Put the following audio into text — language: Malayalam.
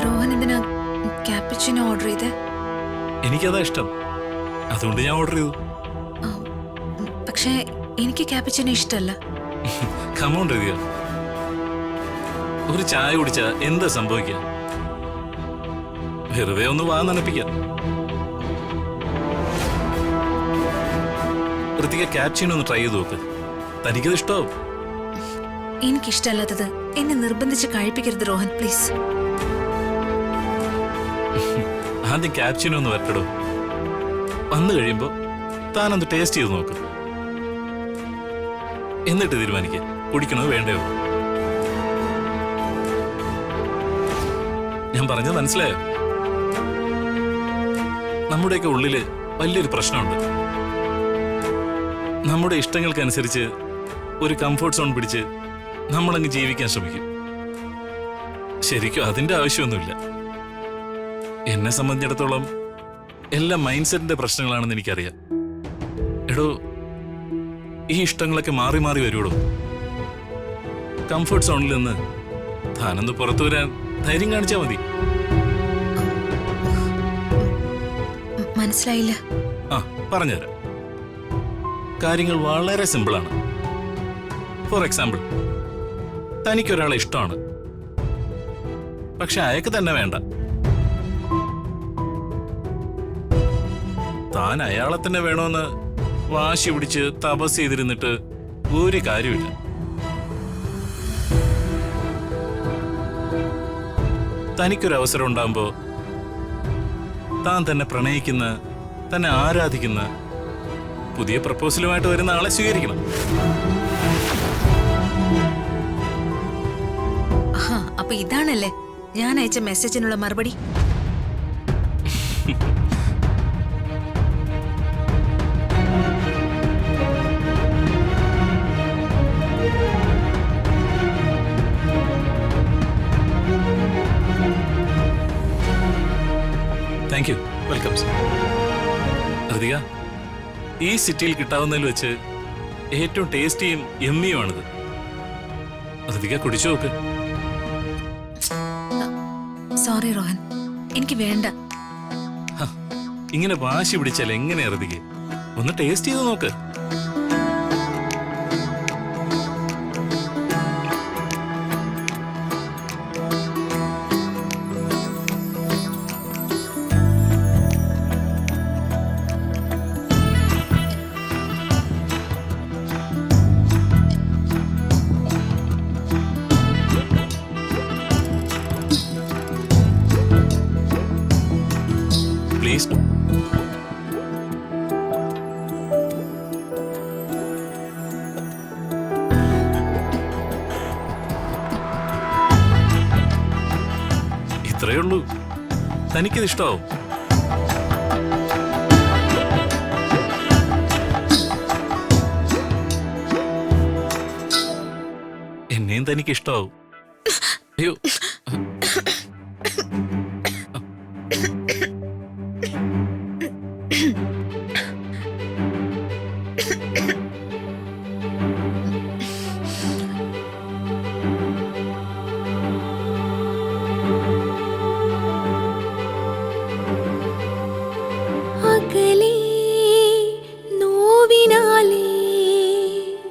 റോഹൻ എന്തിനാ ക്യാപ്പച്ചിനോ ഓർഡർ ചെയ്തേ? എനിക്കതാ ഇഷ്ടം, അതുകൊണ്ട് ഞാൻ ഓർഡർ ചെയ്തു. പക്ഷേ എനിക്ക് ക്യാപ്പച്ചിനോ ഇഷ്ടമല്ല. കമോൺ രതിക, ഒരു ചായ കുടിച്ചാ എന്താ സംഭവിക്കുക? വെറുതെ ഒന്ന് വാ നനപ്പിക്കാം. ഋതിക ക്യാപ്ചീനോ ഒന്ന് ട്രൈ ചെയ്ത് നോക്ക്, തനിക്കത് ഇഷ്ടമാവും. എനിക്കിഷ്ടമല്ലാത്തത് എന്നെ നിർബന്ധിച്ച് കഴിപ്പിക്കരുത് റോഹൻ, പ്ലീസ്. ആദ്യം ക്യാപ്ചീനോ ഒന്ന് വരട്ടടോ. വന്നു കഴിയുമ്പോ താനൊന്ന് ടേസ്റ്റ് ചെയ്ത് നോക്ക്, എന്നിട്ട് തീരുമാനിക്കുക കുടിക്കണത് വേണ്ടയോ. ഞാൻ പറഞ്ഞത് മനസ്സിലായോ? നമ്മുടെയൊക്കെ ഉള്ളില് വലിയൊരു പ്രശ്നമുണ്ട്. നമ്മുടെ ഇഷ്ടങ്ങൾക്കനുസരിച്ച് ഒരു കംഫർട്ട് സോൺ പിടിച്ച് നമ്മളങ്ങ് ജീവിക്കാൻ ശ്രമിക്കും. ശരിക്കും അതിന്റെ ആവശ്യമൊന്നുമില്ല. എന്നെ സംബന്ധിച്ചിടത്തോളം എല്ലാം മൈൻഡ് സെറ്റിന്റെ പ്രശ്നങ്ങളാണെന്ന് എനിക്കറിയാം. എടോ, ഈ ഇഷ്ടങ്ങളൊക്കെ മാറി മാറി വരുവടോ. കംഫർട്ട് സോണിൽ നിന്ന് താനൊന്ന് പുറത്തു വരാൻ ധൈര്യം കാണിച്ചാൽ മതി. മനസ്സിലായില്ല. ആ, പറഞ്ഞുതരാം. കാര്യങ്ങൾ വളരെ സിമ്പിളാണ്. ഫോർ എക്സാമ്പിൾ, തനിക്കൊരാളെ ഇഷ്ടമാണ്, പക്ഷെ അയാൾക്ക് തന്നെ വേണ്ട. താൻ അയാളെ തന്നെ വേണമെന്ന് വാശി പിടിച്ച് തപസ് ചെയ്തിരുന്നിട്ട് ഒരു കാര്യമില്ല. തനിക്കൊരവസരം ഉണ്ടാകുമ്പോ താൻ തന്നെ പ്രണയിക്കുന്ന, തന്നെ ആരാധിക്കുന്ന പുതിയ പ്രപ്പോസലുമായിട്ട് വരുന്ന ആളെ സ്വീകരിക്കണം. അപ്പൊ ഇതാണല്ലേ ഞാൻ അയച്ച മെസ്സേജിനുള്ള മറുപടി? Thank you, welcome. ഋതിക, ഈ സിറ്റിയിൽ കിട്ടാവുന്നതിൽ വെച്ച് ഏറ്റവും ടേസ്റ്റിയും യമ്മിയുമാണിത്. ഋതിക കുടിച്ചു നോക്ക്. സോറി റോഹൻ, എനിക്ക് വേണ്ട. ഇങ്ങനെ വാശി പിടിച്ചാൽ എങ്ങനെയാ ഋതിക? ഒന്ന് ടേസ്റ്റ് ചെയ്ത് നോക്ക്. പ്ലീസ്. ഇത്രയേ ഉള്ളൂ, തനിക്കത് ഇഷ്ടമാവും. എന്നെയും തനിക്ക് ഇഷ്ടമാവും. അയ്യോ,